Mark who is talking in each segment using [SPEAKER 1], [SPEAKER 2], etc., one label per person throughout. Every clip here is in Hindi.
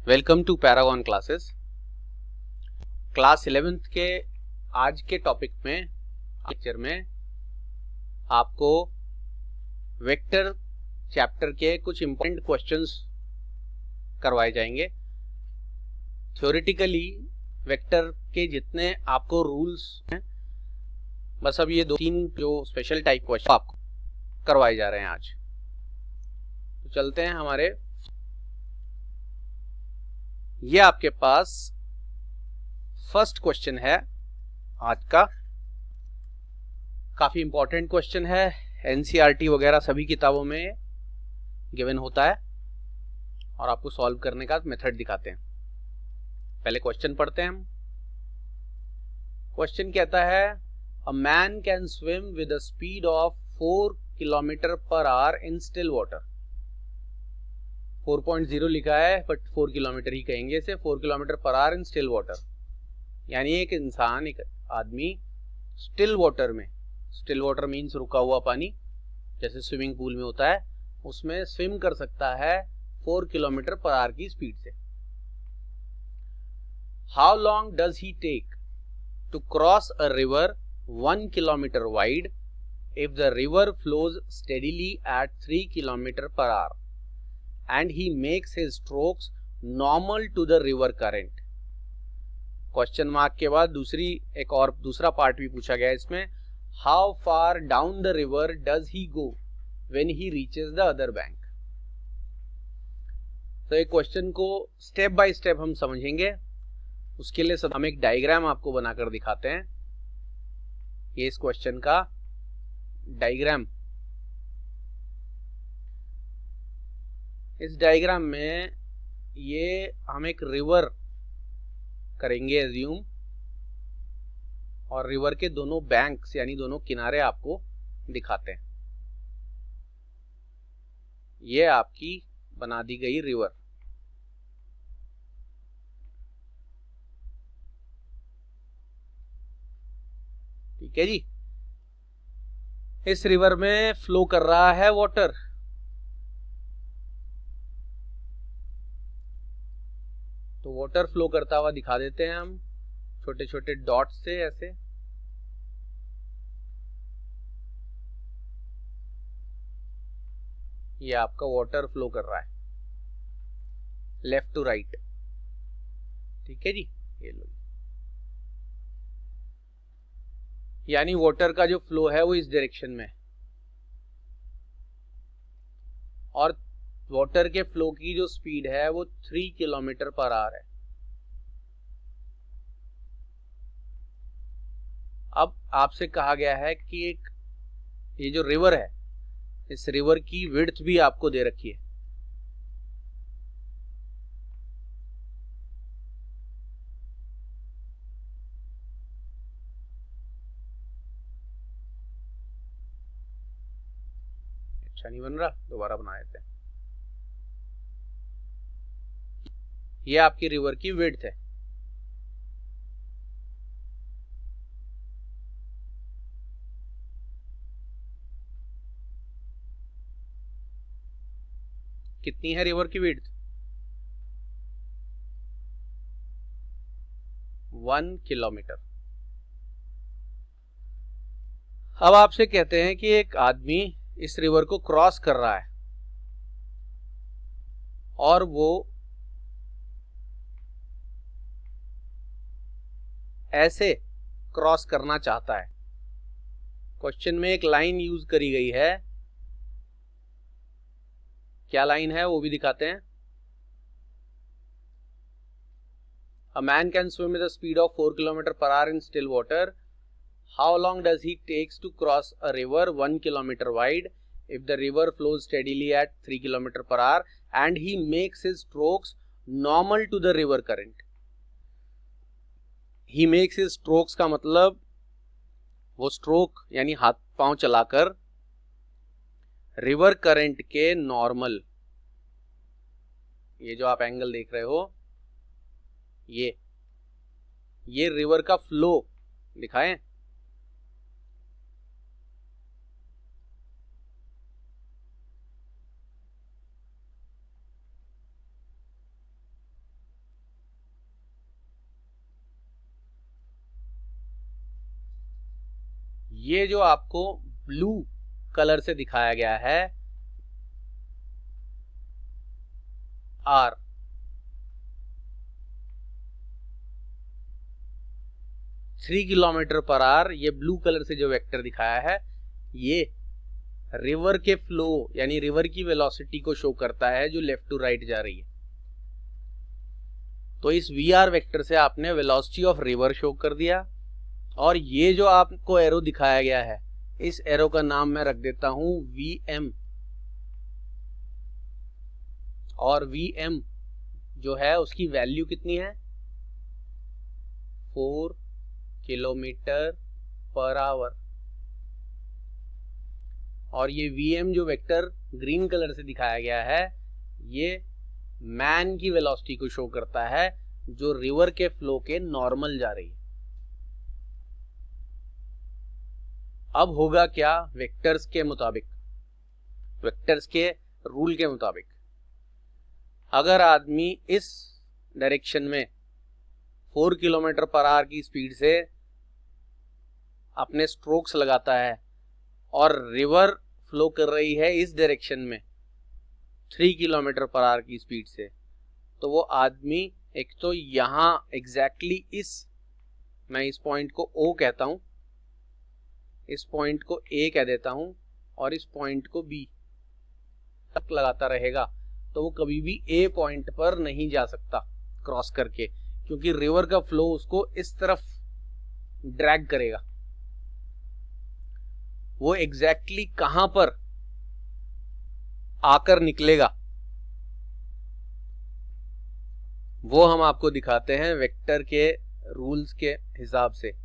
[SPEAKER 1] Welcome to Paragon classes. Class 11th के आज के टॉपिक में लेक्चर में आपको वेक्टर चैप्टर के कुछ इंपॉर्टेंट क्वेश्चंस करवाए जाएंगे। थ्योरेटिकली वेक्टर के जितने आपको रूल्स हैं, बस अब ये 2-3 जो स्पेशल टाइप क्वेश्चन आपको करवाए जा रहे हैं आज। तो चलते हैं हमारे, ये आपके पास फर्स्ट क्वेश्चन है आज का। काफी इंपॉर्टेंट क्वेश्चन है, एनसीईआरटी वगैरह सभी किताबों में गिवन होता है और आपको सॉल्व करने का मेथड दिखाते हैं। पहले क्वेश्चन पढ़ते हैं हम। क्वेश्चन कहता है a man can swim with a speed of 4 kilometre per our in still water. 4.0 लिखा है बट 4 किलोमीटर ही कहेंगे इसे। 4 kilometre per our in still water, यानी एक इंसान, एक आदमी स्टिल वाटर में, स्टिल वाटर मीन्स रुका हुआ पानी, जैसे स्विमिंग पूल में होता है, उसमें स्विम कर सकता है 4 किलोमीटर पर आवर की स्पीड से। How long does he take to cross a river 1 kilometre wide if the river flows steadily at 3 kilometre per hour and he makes his strokes normal to the river current. Question mark के बाद दूसरा पार्ट भी पूछा गया है इसमें। How far down the river does he go when he reaches the other bank. तो एक क्वेश्चन को स्टेप बाय स्टेप हम समझेंगे। उसके लिए हम एक डायग्राम आपको बनाकर दिखाते हैं। ये इस क्वेश्चन का डायग्राम। इस डायग्राम में ये हम एक रिवर करेंगे एज्यूम, और रिवर के दोनों बैंक्स यानी दोनों किनारे आपको दिखाते हैं। ये आपकी बना दी गई रिवर। ठीक है जी। इस रिवर में फ्लो कर रहा है वाटर। तो वाटर फ्लो करता हुआ दिखा देते हैं हम छोटे छोटे डॉट से ऐसे। ये आपका वाटर फ्लो कर रहा है लेफ्ट टू राइट। ठीक है जी, ये लो, यानी वाटर का जो फ्लो है वो इस डायरेक्शन में, और वाटर के फ्लो की जो स्पीड है वो 3 किलोमीटर पर आवर है। अब आपसे कहा गया है कि एक ये जो रिवर है, इस रिवर की विड्थ भी आपको दे रखी है। अच्छा नहीं बन रहा, दोबारा बना देते हैं। ये आपकी रिवर की विड्थ है। कितनी है रिवर की विड्थ? 1 किलोमीटर। अब आपसे कहते हैं कि एक आदमी इस रिवर को क्रॉस कर रहा है और वो ऐसे क्रॉस करना चाहता है। क्वेश्चन में एक लाइन यूज करी गई है, क्या लाइन है वो भी दिखाते हैं। A man can swim with a speed of 4 kilometer per hour in still water. How long does he takes to cross a river 1 kilometer wide if the river flows steadily at 3 kilometer per hour and he makes his strokes normal to the river current? He makes his strokes का मतलब वो स्ट्रोक यानी हाथ पांव चलाकर रिवर करंट के नॉर्मल, ये जो आप एंगल देख रहे हो, ये रिवर का फ्लो दिखाएं। ये जो आपको ब्लू कलर से दिखाया गया है R, three kilometre per hour, ये ब्लू कलर से जो वेक्टर दिखाया है ये रिवर के फ्लो यानी रिवर की वेलोसिटी को शो करता है जो लेफ्ट टू राइट जा रही है। तो इस वी आर वेक्टर से आपने वेलोसिटी ऑफ रिवर शो कर दिया। और ये जो आपको एरो दिखाया गया है, इस एरो का नाम मैं रख देता हूं वी एम। और वी एम जो है उसकी वैल्यू कितनी है, 4 किलोमीटर पर आवर। और ये वीएम जो वेक्टर ग्रीन कलर से दिखाया गया है ये मैन की वेलोसिटी को शो करता है जो रिवर के फ्लो के नॉर्मल जा रही है। अब होगा क्या, वेक्टर्स के मुताबिक, वेक्टर्स के रूल के मुताबिक, अगर आदमी इस डायरेक्शन में 4 किलोमीटर पर आवर की स्पीड से अपने स्ट्रोक्स लगाता है और रिवर फ्लो कर रही है इस डायरेक्शन में 3 किलोमीटर पर आवर की स्पीड से, तो वो आदमी एक तो यहां एग्जैक्टली मैं इस पॉइंट को O कहता हूं, इस पॉइंट को A कह देता हूं और इस पॉइंट को B तक लगाता रहेगा, तो वो कभी भी A पॉइंट पर नहीं जा सकता क्रॉस करके, क्योंकि रिवर का फ्लो उसको इस तरफ ड्रैग करेगा। वो एग्जैक्टली कहां पर आकर निकलेगा वो हम आपको दिखाते हैं वेक्टर के रूल्स के हिसाब से।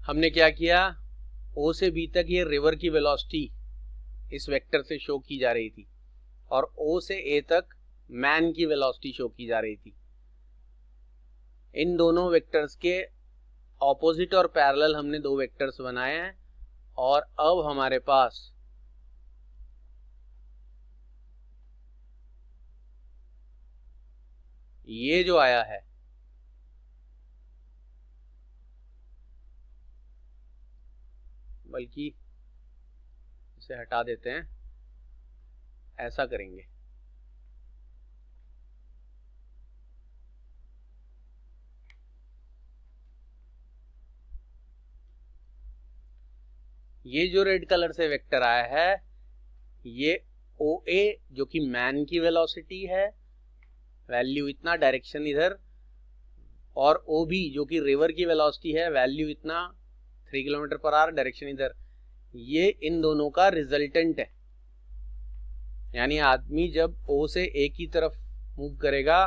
[SPEAKER 1] हमने क्या किया, O से B तक ये रिवर की वेलोसिटी इस वेक्टर से शो की जा रही थी और O से A तक मैन की वेलोसिटी शो की जा रही थी। इन दोनों वेक्टर्स के ऑपोजिट और पैरेलल हमने दो वेक्टर्स बनाए हैं और अब हमारे पास ये जो आया है बल्कि इसे हटा देते हैं, ऐसा करेंगे। ये जो रेड कलर से वेक्टर आया है ये OA जो कि मैन की वेलोसिटी है, वैल्यू इतना, डायरेक्शन इधर, और OB जो कि रिवर की वेलोसिटी है, वैल्यू इतना 3 किलोमीटर पर आवर, डायरेक्शन इधर, ये इन दोनों का रिजल्टेंट है। यानी आदमी जब O से A की तरफ मूव करेगा,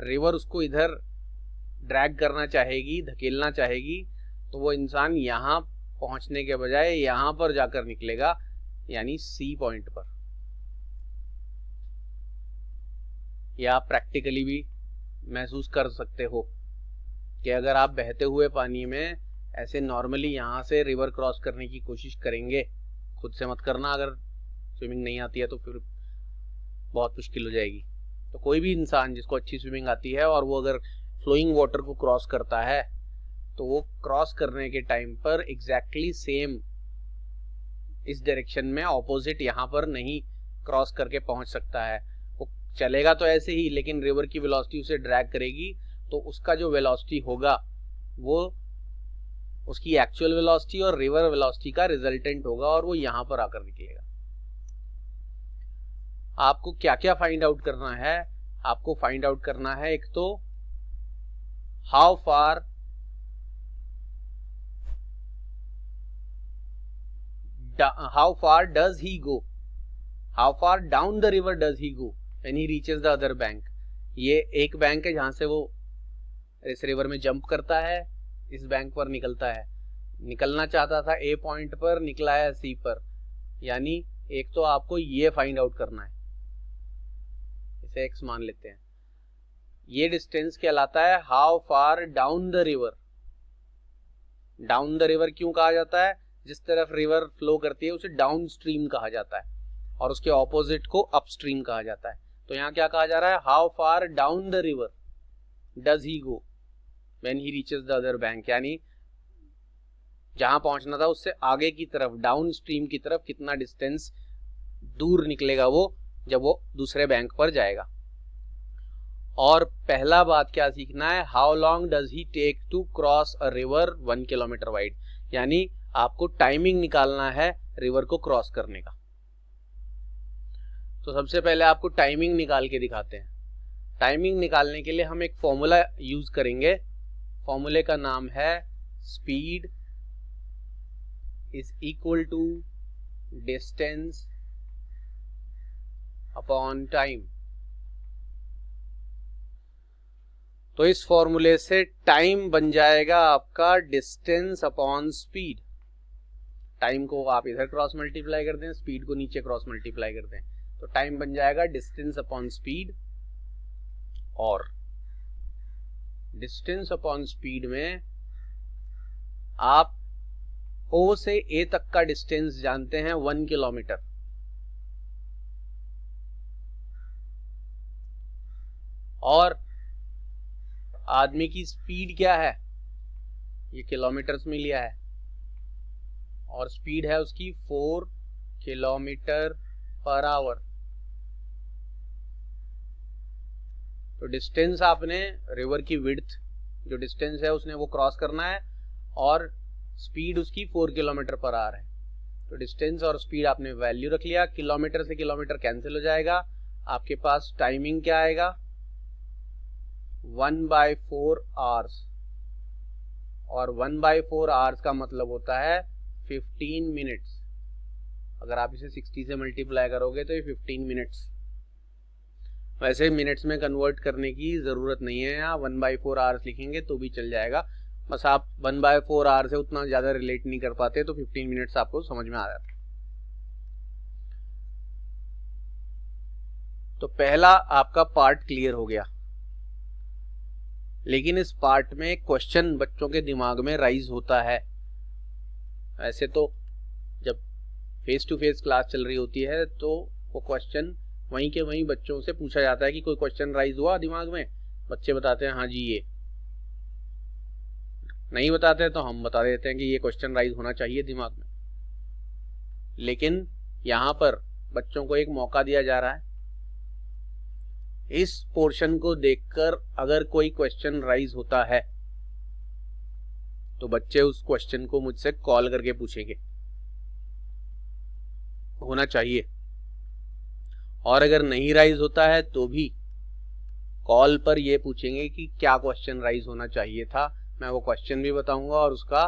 [SPEAKER 1] रिवर उसको इधर ड्रैग करना चाहेगी, धकेलना चाहेगी, तो वो इंसान यहां पहुंचने के बजाय यहां पर जाकर निकलेगा, यानी C पॉइंट पर। या आप प्रैक्टिकली भी महसूस कर सकते हो कि अगर आप बहते हुए पानी में ऐसे नॉर्मली यहाँ से रिवर क्रॉस करने की कोशिश करेंगे, खुद से मत करना, अगर स्विमिंग नहीं आती है तो फिर बहुत मुश्किल हो जाएगी। तो कोई भी इंसान जिसको अच्छी स्विमिंग आती है और वो अगर फ्लोइंग वाटर को क्रॉस करता है तो वो क्रॉस करने के टाइम पर एग्जैक्टली सेम इस डायरेक्शन में ऑपोजिट यहाँ पर नहीं क्रॉस करके पहुंच सकता है। वो चलेगा तो ऐसे ही, लेकिन रिवर की वेलोसिटी उसे ड्रैग करेगी, तो उसका जो वेलोसिटी होगा वो उसकी एक्चुअल वेलोसिटी और रिवर वेलोसिटी का रिजल्टेंट होगा और वो यहां पर आकर निकलेगा। आपको क्या क्या फाइंड आउट करना है, आपको फाइंड आउट करना है एक तो how far does he go, how far down the river does he go when he reaches the other bank. ये एक बैंक है जहां से वो इस रिवर में जंप करता है, इस बैंक पर निकलता है। निकलना चाहता था ए पॉइंट पर, निकला है सी पर। यानी एक तो आपको ये फाइंड आउट करना है, इसे x मान लेते हैं। ये डिस्टेंस कहलाता है how far down the river. Down the river क्यों कहा जाता है? जिस तरफ रिवर फ्लो करती है उसे डाउन स्ट्रीम कहा जाता है और उसके ऑपोजिट को अप स्ट्रीम कहा जाता है। तो यहाँ क्या कहा जा रहा है? How far down the river does he go when he reaches the other bank. यानी जहां पहुंचना था उससे आगे की तरफ, डाउन स्ट्रीम की तरफ कितना डिस्टेंस दूर निकलेगा वो जब वो दूसरे बैंक पर जाएगा। और पहला बात क्या सीखना है? How long does he take to cross a river 1 kilometre wide. यानी आपको टाइमिंग निकालना है रिवर को क्रॉस करने का। तो सबसे पहले आपको टाइमिंग निकाल के दिखाते हैं। टाइमिंग निकालने के लिए हम एक फॉर्मूला यूज करेंगे। फॉर्मूले का नाम है speed is equal to distance upon time. तो इस फॉर्मूले से टाइम बन जाएगा आपका डिस्टेंस अपॉन स्पीड। टाइम को आप इधर क्रॉस मल्टीप्लाई कर दें, स्पीड को नीचे क्रॉस मल्टीप्लाई कर दें, तो टाइम बन जाएगा डिस्टेंस अपॉन स्पीड। और डिस्टेंस अपॉन स्पीड में आप O से A तक का डिस्टेंस जानते हैं 1 किलोमीटर। और आदमी की स्पीड क्या है? ये किलोमीटर्स में लिया है और स्पीड है उसकी 4 किलोमीटर पर आवर। तो डिस्टेंस आपने रिवर की विड्थ जो डिस्टेंस है उसने वो क्रॉस करना है और स्पीड उसकी 4 किलोमीटर पर आवर है। तो डिस्टेंस और स्पीड आपने वैल्यू रख लिया, किलोमीटर से किलोमीटर कैंसिल हो जाएगा। आपके पास टाइमिंग क्या आएगा? 1/4 आवर्स। और 1/4 आवर्स का मतलब होता है 15 मिनट्स। अगर आप इसे 60 से मल्टीप्लाई करोगे तो ये 15 मिनट्स। वैसे मिनट्स में कन्वर्ट करने की ज़रूरत नहीं है, यहाँ 1/4 आवर्स लिखेंगे तो भी चल जाएगा। बस आप 1/4 आवर से उतना ज़्यादा रिलेट नहीं कर पाते तो 15 मिनट्स आपको समझ में आ जाता है। तो पहला आपका पार्ट क्लियर हो गया। लेकिन इस पार्ट में क्वेश्चन बच्चों के दिमाग में राइज होता है। ऐसे तो जब फेस टू फेस क्लास चल रही होती है तो वो क्वेश्चन वहीं के वहीं बच्चों से पूछा जाता है कि कोई क्वेश्चन राइज हुआ दिमाग में, बच्चे बताते हैं हाँ जी ये, नहीं बताते तो हम बता देते हैं कि ये क्वेश्चन राइज होना चाहिए दिमाग में। लेकिन यहाँ पर बच्चों को एक मौका दिया जा रहा है। इस पोर्शन को देखकर अगर कोई क्वेश्चन राइज होता है तो बच्चे उस क्वेश्चन को मुझसे कॉल करके पूछेंगे, होना चाहिए। और अगर नहीं राइज होता है तो भी कॉल पर ये पूछेंगे कि क्या क्वेश्चन राइज होना चाहिए था। मैं वो क्वेश्चन भी बताऊंगा और उसका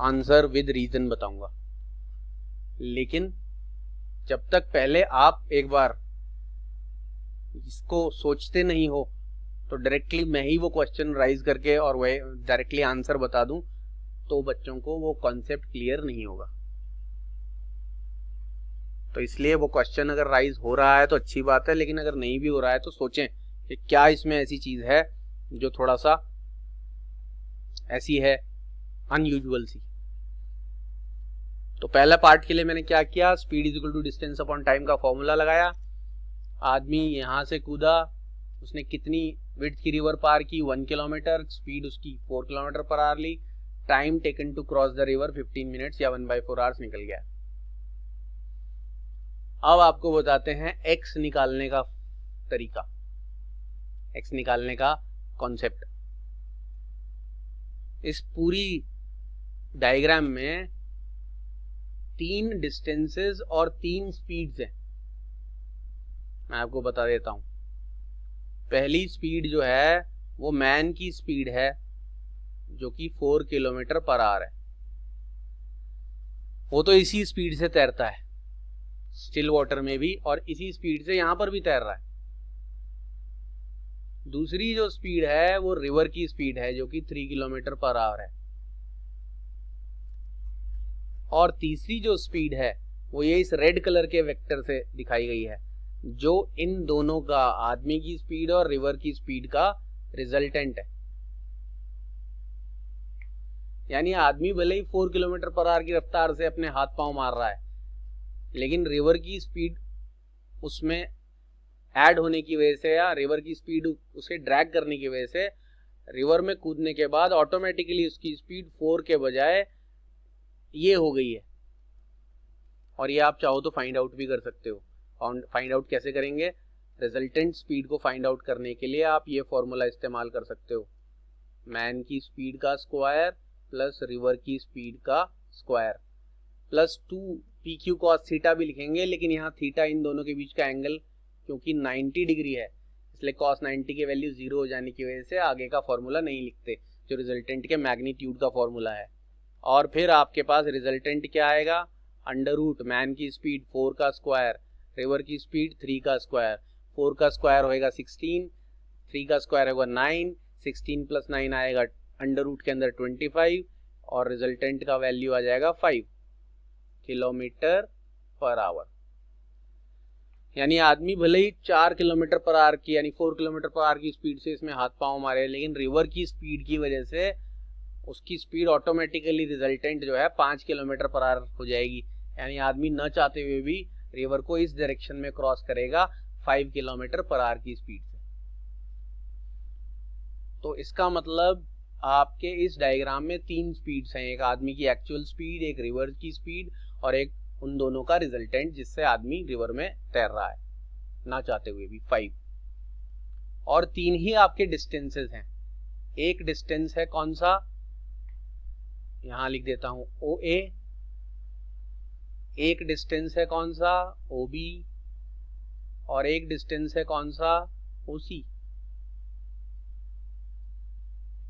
[SPEAKER 1] आंसर विद रीजन बताऊंगा। लेकिन जब तक पहले आप एक बार इसको सोचते नहीं हो तो डायरेक्टली मैं ही वो क्वेश्चन राइज करके और वह डायरेक्टली आंसर बता दूं तो बच्चों को वो कॉन्सेप्ट क्लियर नहीं होगा। तो इसलिए वो क्वेश्चन अगर राइज हो रहा है तो अच्छी बात है, लेकिन अगर नहीं भी हो रहा है तो सोचें कि क्या इसमें ऐसी चीज है जो थोड़ा सा ऐसी है अनयूजुअल सी। तो पहला पार्ट के लिए मैंने क्या किया? Speed is equal to distance upon time का फॉर्मूला लगाया। आदमी यहां से कूदा, उसने कितनी विड्थ की रिवर पार की? 1 किलोमीटर। स्पीड उसकी 4 किलोमीटर पर आवर ली। Time taken to cross the river 15 minutes या 1/4 आवर्स निकल गया। अब आपको बताते हैं x निकालने का तरीका, x निकालने का कॉन्सेप्ट। इस पूरी डायग्राम में 3 डिस्टेंसेस और 3 स्पीड्स हैं। मैं आपको बता देता हूं। पहली स्पीड जो है वो मैन की स्पीड है जो कि 4 किलोमीटर पर आवर है। वो तो इसी स्पीड से तैरता है स्टिल वाटर में भी, और इसी स्पीड से यहां पर भी तैर रहा है। दूसरी जो स्पीड है वो रिवर की स्पीड है जो कि 3 किलोमीटर पर आवर है। और तीसरी जो स्पीड है वो ये इस रेड कलर के वेक्टर से दिखाई गई है, जो इन दोनों का, आदमी की स्पीड और रिवर की स्पीड का रिजल्टेंट है। यानी आदमी भले ही 4 किलोमीटर पर आवर की रफ्तार से अपने हाथ पांव मार रहा है, लेकिन रिवर की स्पीड उसमें ऐड होने की वजह से या रिवर की स्पीड उसे ड्रैग करने की वजह से रिवर में कूदने के बाद ऑटोमेटिकली उसकी स्पीड 4 के बजाय ये हो गई है। और ये आप चाहो तो फाइंड आउट भी कर सकते हो। फाइंड आउट कैसे करेंगे? रिजल्टेंट स्पीड को फाइंड आउट करने के लिए आप ये फॉर्मूला इस्तेमाल कर सकते हो, मैन की स्पीड का स्क्वायर प्लस रिवर की स्पीड का square plus 2 PQ cos theta भी लिखेंगे, लेकिन यहाँ थीटा इन दोनों के बीच का एंगल क्योंकि 90 डिग्री है, इसलिए cos 90 की वैल्यू 0 हो जाने की वजह से आगे का फॉर्मूला नहीं लिखते, जो रिजल्टेंट के मैग्नीट्यूड का फॉर्मूला है। और फिर आपके पास रिजल्टेंट क्या आएगा? अंडर रूट मैन की स्पीड 4 का स्क्वायर, रिवर की स्पीड 3 का स्क्वायर। 4 का स्क्वायर होएगा 16, 3 का स्क्वायर होगा 9, 16 प्लस 9 आएगा अंडर रूट के अंदर 25, और रिजल्टेंट का वैल्यू आ जाएगा 5 किलोमीटर पर आवर। यानी आदमी भले ही 4 किलोमीटर पर आवर की यानी 4 किलोमीटर पर आवर की स्पीड से इसमें हाथ पांव मारे, लेकिन रिवर की स्पीड की वजह से उसकी स्पीड ऑटोमेटिकली रिजल्टेंट जो है 5 किलोमीटर पर आवर हो जाएगी। यानी आदमी न चाहते हुए भी रिवर को इस डायरेक्शन में क्रॉस करेगा 5 किलोमीटर पर आवर की स्पीड से। तो इसका मतलब आपके इस डायग्राम में 3 स्पीड्स हैं, एक आदमी की एक्चुअल स्पीड, एक रिवर की स्पीड और एक उन दोनों का रिजल्टेंट जिससे आदमी रिवर में तैर रहा है ना चाहते हुए भी, 5। और 3 ही आपके डिस्टेंसेस हैं। एक डिस्टेंस है कौन सा, यहां लिख देता हूं OA, एक डिस्टेंस है कौन सा OB, और एक डिस्टेंस है कौन सा OC।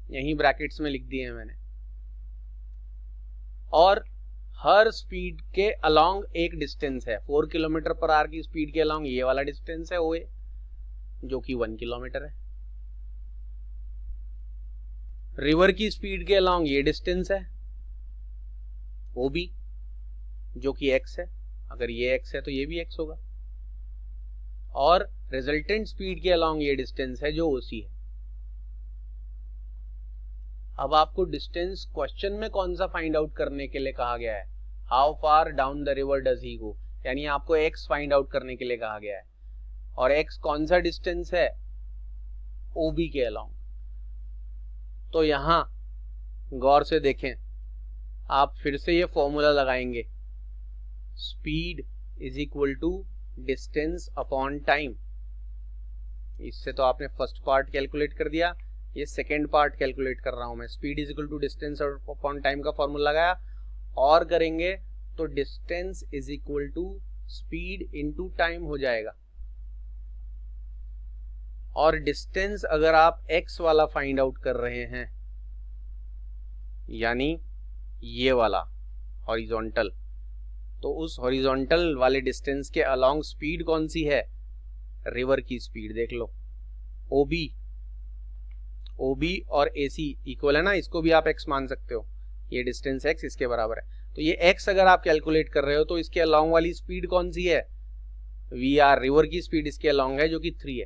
[SPEAKER 1] यही ब्रैकेट्स में लिख दिए हैं मैंने। और हर स्पीड के अलोंग एक डिस्टेंस है। 4 किलोमीटर पर आवर की स्पीड के अलोंग ये वाला डिस्टेंस है OA, जो कि 1 किलोमीटर है। रिवर की स्पीड के अलोंग ये डिस्टेंस है OB, जो कि x है। अगर ये x है तो ये भी x होगा। और रिजल्टेंट स्पीड के अलोंग ये डिस्टेंस है जो OC है। अब आपको डिस्टेंस क्वेश्चन में कौन सा फाइंड आउट करने के लिए कहा गया है? How far down the river does he go, यानी आपको x फाइंड आउट करने के लिए कहा गया है। और x कौन सा डिस्टेंस है? OB के अलोंग। तो यहां गौर से देखें, आप फिर से ये फॉर्मूला लगाएंगे, speed is equal to distance upon time. इससे तो आपने फर्स्ट पार्ट कैलकुलेट कर दिया, ये सेकेंड पार्ट कैलकुलेट कर रहा हूं मैं। Speed is equal to distance upon time का फॉर्मूला लगाया, और करेंगे तो distance is equal to speed into time हो जाएगा। और डिस्टेंस अगर आप x वाला फाइंड आउट कर रहे हैं, यानी ये वाला हॉरिजॉन्टल, तो उस हॉरिजॉन्टल वाले डिस्टेंस के अलोंग स्पीड कौन सी है? रिवर की स्पीड। देख लो, OB और AC इक्वल है ना, इसको भी आप x मान सकते हो। ये डिस्टेंस x इसके बराबर है, तो ये x अगर आप कैलकुलेट कर रहे हो तो इसके अलोंग वाली स्पीड कौन सी है? VR, रिवर की स्पीड इसके अलोंग है जो कि 3 है।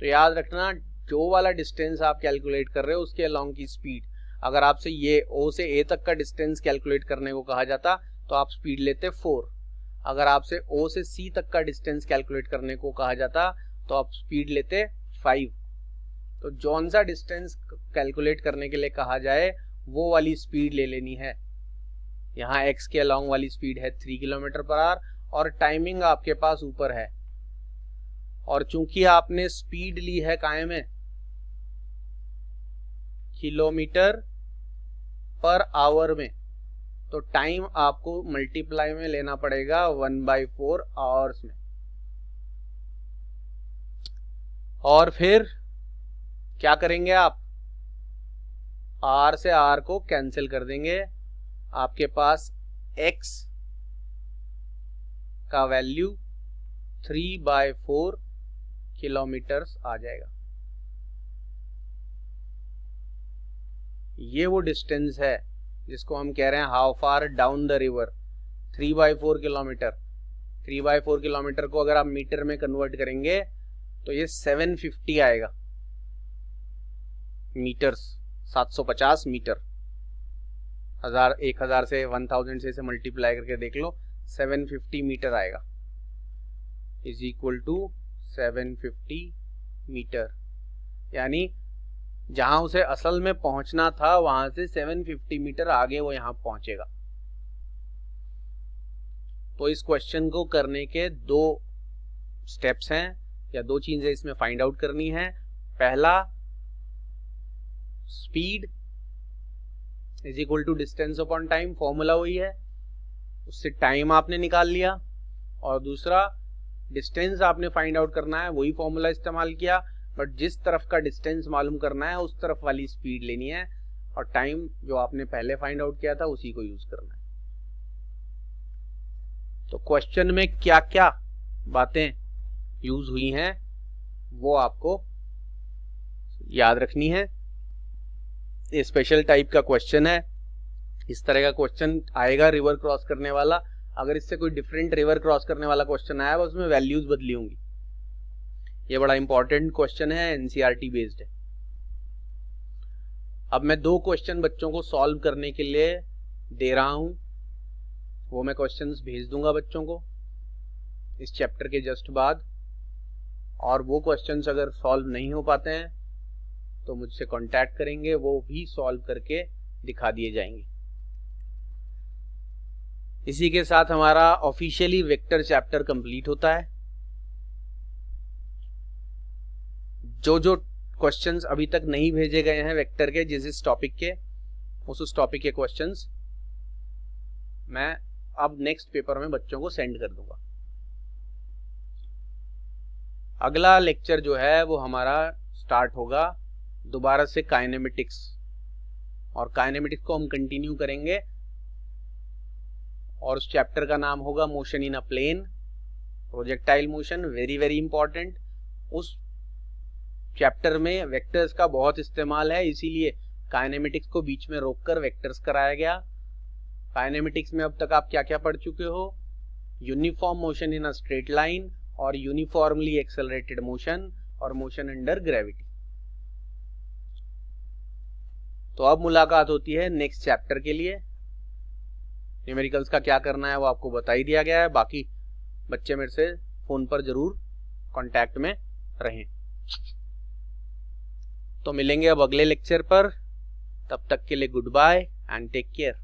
[SPEAKER 1] तो याद रखना, जो वाला डिस्टेंस आप कैलकुलेट कर रहे हो उसके अलोंग की स्पीड, अगर आपसे ये O से A तक का डिस्टेंस कैलकुलेट करने को कहा जाता तो आप स्पीड लेते 4। अगर आपसे O से C तक का डिस्टेंस कैलकुलेट करने को कहा जाता तो आप स्पीड लेते 5। तो जौन सा डिस्टेंस कैलकुलेट करने के लिए कहा जाए वो वाली स्पीड ले लेनी है। यहाँ x के अलोंग वाली स्पीड है 3 किलोमीटर पर आवर, और टाइमिंग आपके पास ऊपर है। और चूंकि आपने स्पीड ली है काय में, किलोमीटर पर आवर में, तो टाइम आपको मल्टीप्लाई में लेना पड़ेगा 1/4 आवर्स में। और फिर क्या करेंगे आप? R से R को कैंसिल कर देंगे, आपके पास x का वैल्यू 3/4 किलोमीटर्स आ जाएगा। ये वो डिस्टेंस है जिसको हम कह रहे हैं how far down the river, 3/4 kilometre. 3/4 kilometre को अगर आप मीटर में कन्वर्ट करेंगे तो ये 750 आएगा मीटर्स, 750 मीटर। 1000 से 1000 से इसे मल्टीप्लाई करके देख लो, 750 मीटर आएगा, इज इक्वल टू 750 मीटर। यानी जहां उसे असल में पहुंचना था वहां से 750 मीटर आगे वो यहां पहुंचेगा। तो इस क्वेश्चन को करने के 2 स्टेप्स हैं या 2 चीजें इसमें फाइंड आउट करनी है। पहला, speed is equal to distance upon time, formula वही है, उससे टाइम आपने निकाल लिया। और दूसरा, डिस्टेंस आपने फाइंड आउट करना है, वही फॉर्मूला इस्तेमाल किया, बट जिस तरफ का डिस्टेंस मालूम करना है उस तरफ वाली स्पीड लेनी है, और टाइम जो आपने पहले फाइंड आउट किया था उसी को यूज करना है। तो क्वेश्चन में क्या क्या बातें यूज हुई हैं वो आपको याद रखनी है। ये स्पेशल टाइप का क्वेश्चन है, इस तरह का क्वेश्चन आएगा रिवर क्रॉस करने वाला। अगर इससे कोई डिफरेंट रिवर क्रॉस करने वाला क्वेश्चन आया बस उसमें वैल्यूज बदली होंगी। ये बड़ा इंपॉर्टेंट क्वेश्चन है, एनसीईआरटी बेस्ड है। अब मैं 2 क्वेश्चन बच्चों को सॉल्व करने के लिए दे रहा हूं, वो मैं क्वेश्चंस भेज दूंगा बच्चों को इस चैप्टर के जस्ट बाद। और वो क्वेश्चंस अगर सॉल्व नहीं हो पाते हैं तो मुझसे कांटेक्ट करेंगे, वो भी सॉल्व करके दिखा दिए जाएंगे। इसी के साथ हमारा ऑफिशियली वेक्टर चैप्टर कंप्लीट होता है। जो क्वेश्चंस अभी तक नहीं भेजे गए हैं वेक्टर के, जिस टॉपिक के, उस टॉपिक के क्वेश्चंस मैं अब नेक्स्ट पेपर में बच्चों को सेंड कर दूंगा। अगला लेक्चर जो है वो हमारा स्टार्ट होगा दोबारा से काइनेमेटिक्स, और काइनेमेटिक्स को हम कंटिन्यू करेंगे और उस चैप्टर का नाम होगा motion in a plane, projectile motion, very very important. उस चैप्टर में वेक्टर्स का बहुत इस्तेमाल है, इसीलिए काइनेमेटिक्स को बीच में रोककर वेक्टर्स कराया गया। काइनेमेटिक्स में अब तक आप क्या क्या पढ़ चुके हो? Uniform motion in a straight line, और यूनिफॉर्मली एक्सेलरेटेड मोशन, और मोशन अंडर ग्रेविटी। तो अब मुलाकात होती है नेक्स्ट चैप्टर के लिए। न्यूमेरिकल्स का क्या करना है वो आपको बता ही दिया गया है, बाकी बच्चे मेरे से फोन पर जरूर कांटेक्ट में रहें। तो मिलेंगे अब अगले लेक्चर पर, तब तक के लिए goodbye and take care.